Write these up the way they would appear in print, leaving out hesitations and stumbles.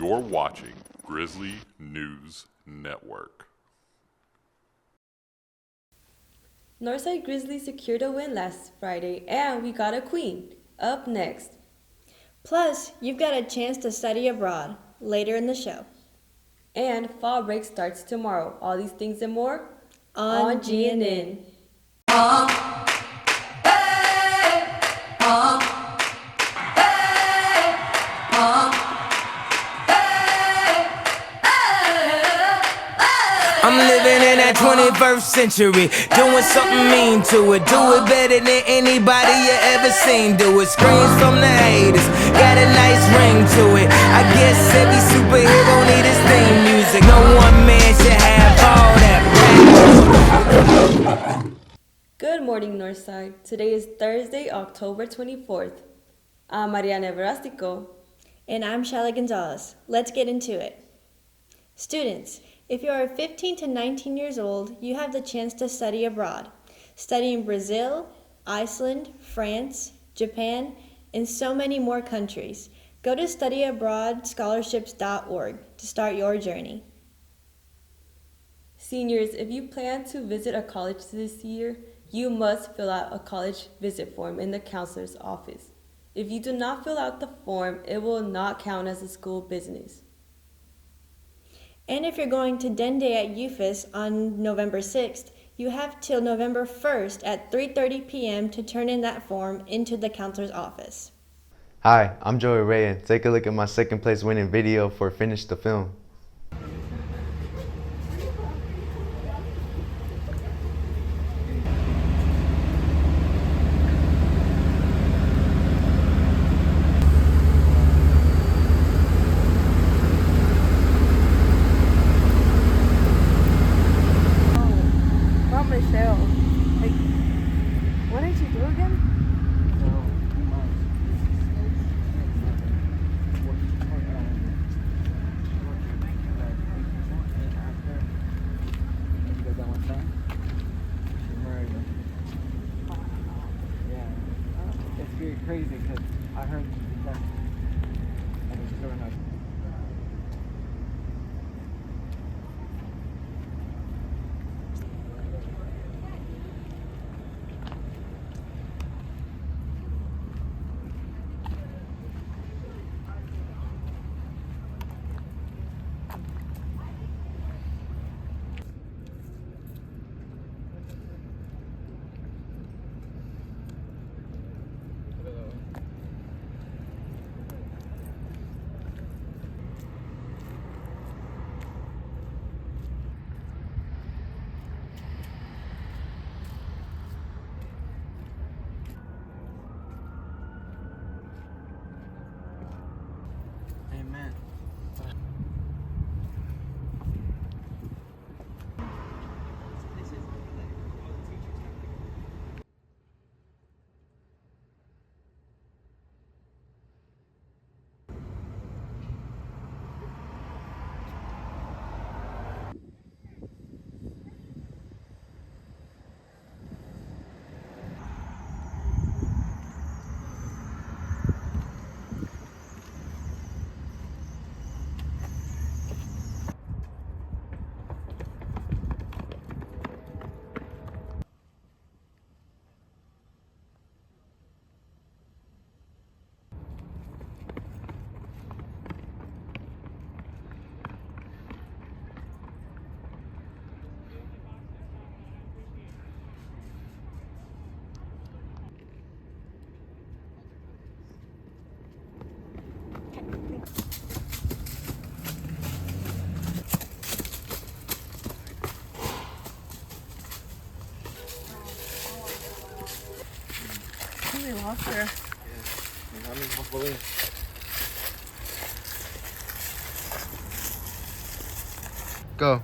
You're watching Grizzly News Network. Northside Grizzlies secured a win last Friday, and we got a queen. Up next. Plus, you've got a chance to study abroad later in the show. And fall break starts tomorrow. All these things and more On GNN. I'm living in that 21st century, doing something mean to it. Do it better than anybody you ever seen do it. Screams from the haters, got a nice ring to it. I guess every superhero need his theme music. No one man should have all that. Good morning, Northside. Today is Thursday, October 24th. I'm Mariana Verastico. And I'm Shelly Gonzalez. Let's get into it. Students, if you are 15 to 19 years old, you have the chance to study abroad. Study in Brazil, Iceland, France, Japan, and so many more countries. Go to studyabroadscholarships.org to start your journey. Seniors, if you plan to visit a college this year, you must fill out a college visit form in the counselor's office. If you do not fill out the form, it will not count as a school business. And if you're going to Dende at UFAS on November 6th, you have till November 1st at 3:30 p.m. to turn in that form into the counselor's office. Hi, I'm Joey Ray, and take a look at my second place winning video for Finish the Film. Michelle, like, what did you do again? It's very crazy because I heard that and it's really nice. Amen. We lost her. Go.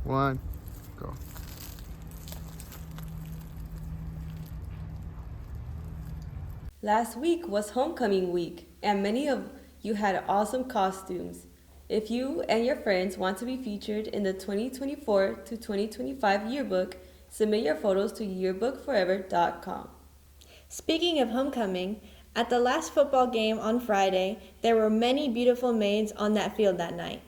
One, go. Last week was homecoming week, and many of you had awesome costumes. If you and your friends want to be featured in the 2024 to 2025 yearbook, submit your photos to yearbookforever.com. Speaking of homecoming, at the last football game on Friday, there were many beautiful maids on that field that night.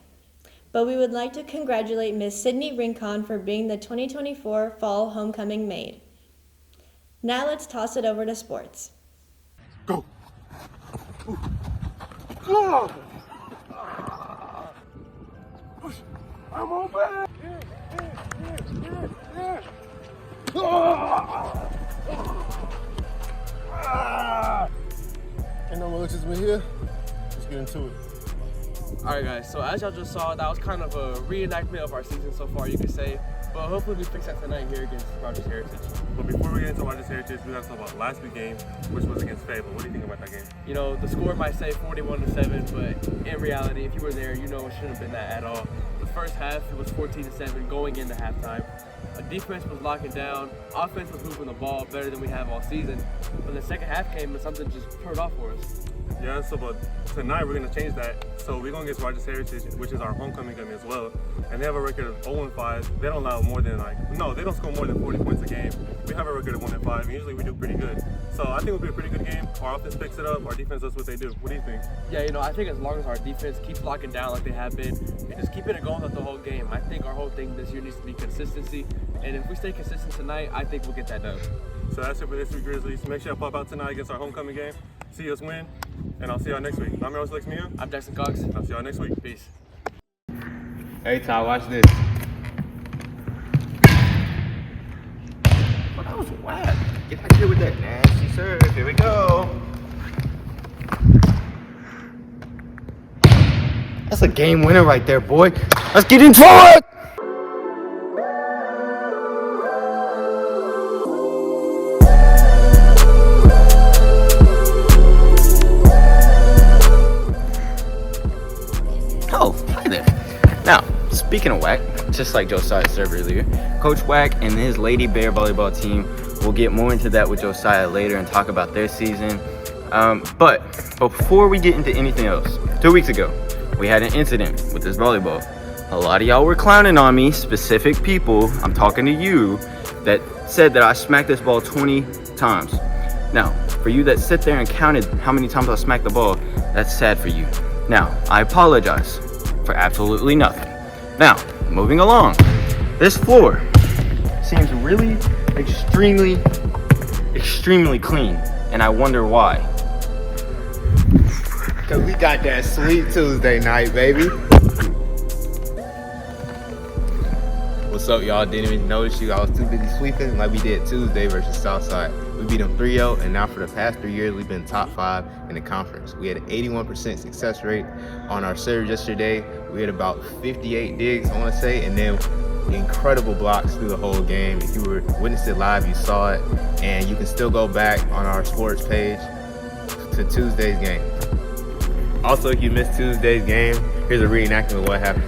But we would like to congratulate Miss Sydney Rincon for being the 2024 Fall Homecoming Maid. Now let's toss it over to sports. Go! Go! I'm on back! Ain't no religions in here. Let's get into it. Alright guys, so as y'all just saw, that was kind of a reenactment of our season so far, you could say. But hopefully we fix that tonight here against Rogers Heritage. But before we get into Rogers Heritage, we got to talk about last week's game, which was against Fayetteville. What do you think about that game? You know, the score might say 41-7, but in reality, if you were there, you know it shouldn't have been that at all. The first half, it was 14-7 going into halftime. Defense was locking down, offense was moving the ball better than we have all season. When the second half came, and something just turned off for us. Yeah, so but tonight we're going to change that. So we're going against Rogers Heritage, which is our homecoming game as well. And they have a record of 0-5. They don't allow more than they don't score more than 40 points a game. We have a record of 1-5, and usually we do pretty good. So I think it'll be a pretty good game. Our offense picks it up, our defense does what they do. What do you think? Yeah, you know, I think as long as our defense keeps locking down like they have been, and just keeping it going throughout the whole game, I think our whole thing this year needs to be consistency. And if we stay consistent tonight, I think we'll get that done. So that's it for this week, Grizzlies. Make sure you pop out tonight against our homecoming game. See us win, and I'll see y'all next week. I'm your host, Lex Mia. I'm Jackson Cox. I'll see y'all next week. Peace. Hey, Ty, watch this. Well, that was whack. Get out here with that nasty serve. Here we go. That's a game winner right there, boy. Let's get into it! Oh, hi there. Now, speaking of Wack, just like Josiah said earlier, Coach Wack and his Lady Bear volleyball team, we'll get more into that with Josiah later and talk about their season. But before we get into anything else, 2 weeks ago, we had an incident with this volleyball. A lot of y'all were clowning on me, specific people, I'm talking to you, that said that I smacked this ball 20 times. Now, for you that sit there and counted how many times I smacked the ball, that's sad for you. Now, I apologize for absolutely nothing. Now, moving along. This floor seems really extremely clean, and I wonder why. Cause we got that sweet Tuesday night, baby. What's up, y'all? Didn't even notice you. I was too busy sweeping like we did Tuesday versus Southside. We beat them 3-0, and now for the past 3 years, we've been top 5 in the conference. We had an 81% success rate on our serve yesterday. We had about 58 digs, I want to say, and then incredible blocks through the whole game. If you were witnessed it live, you saw it, and you can still go back on our sports page to Tuesday's game. Also, if you missed Tuesday's game, here's a reenactment of what happened.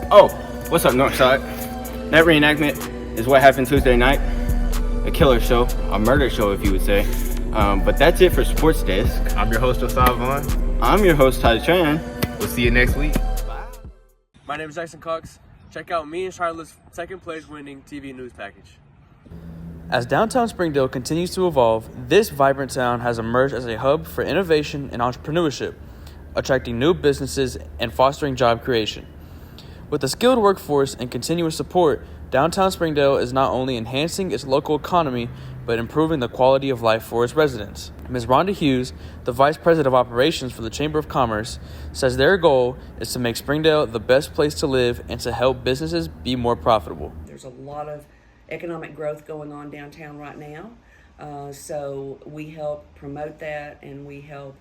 Oh, what's up, Northside? That reenactment is what happened Tuesday night. A killer show, a murder show, if you would say. But that's it for Sports Desk. I'm your host, Josiah Vaughn. I'm your host, Ty Tran. We'll see you next week. My name is Jackson Cox. Check out me and Charlotte's second place winning TV news package. As downtown Springdale continues to evolve, this vibrant town has emerged as a hub for innovation and entrepreneurship, attracting new businesses and fostering job creation. With a skilled workforce and continuous support, downtown Springdale is not only enhancing its local economy, but improving the quality of life for its residents. Ms. Rhonda Hughes, the Vice President of Operations for the Chamber of Commerce, says their goal is to make Springdale the best place to live and to help businesses be more profitable. There's a lot of economic growth going on downtown right now, so we help promote that, and we help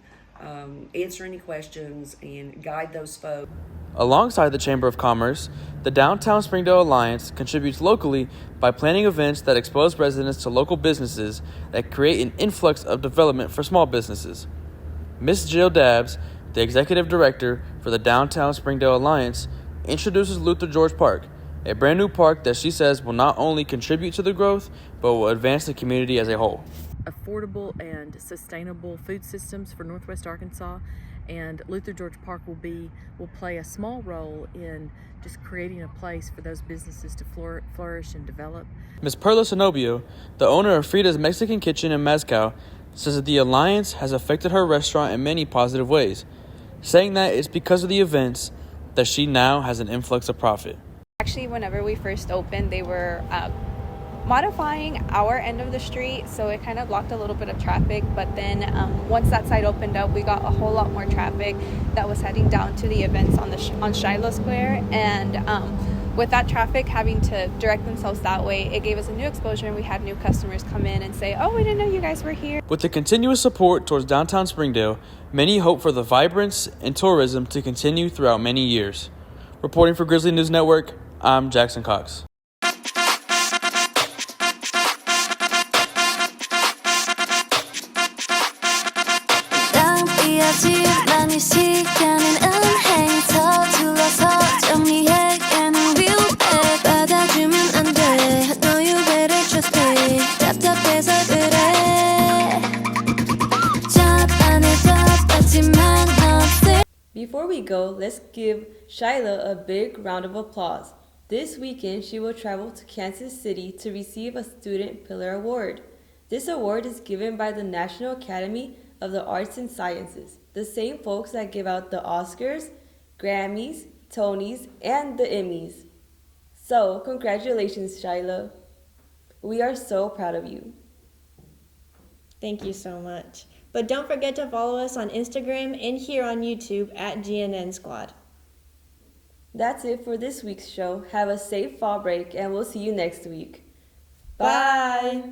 answer any questions and guide those folks. Alongside the Chamber of Commerce, the Downtown Springdale Alliance contributes locally by planning events that expose residents to local businesses that create an influx of development for small businesses. Ms. Jill Dabbs, the Executive Director for the Downtown Springdale Alliance, introduces Luther George Park, a brand new park that she says will not only contribute to the growth, but will advance the community as a whole. Affordable and sustainable food systems for Northwest Arkansas, and Luther George Park will play a small role in just creating a place for those businesses to flourish and develop. Ms. Perla Zenobio, the owner of Frida's Mexican Kitchen in Mezcal, says that the alliance has affected her restaurant in many positive ways, saying that it's because of the events that she now has an influx of profit. Actually, whenever we first opened, they were modifying our end of the street, so it kind of blocked a little bit of traffic. But then once that side opened up, we got a whole lot more traffic that was heading down to the events on Shiloh Square. And with that traffic having to direct themselves that way, it gave us a new exposure, and we had new customers come in and say, "Oh, we didn't know you guys were here." With the continuous support towards downtown Springdale, many hope for the vibrance and tourism to continue throughout many years. Reporting for Grizzly News Network, I'm Jackson Cox. Before we go, let's give Shyla a big round of applause. This weekend, she will travel to Kansas City to receive a Student Pillar Award. This award is given by the National Academy of the Arts and Sciences, the same folks that give out the Oscars, Grammys, Tonys, and the Emmys. So, congratulations, Shyla. We are so proud of you. Thank you so much. But don't forget to follow us on Instagram and here on YouTube at GNN Squad. That's it for this week's show. Have a safe fall break, and we'll see you next week. Bye.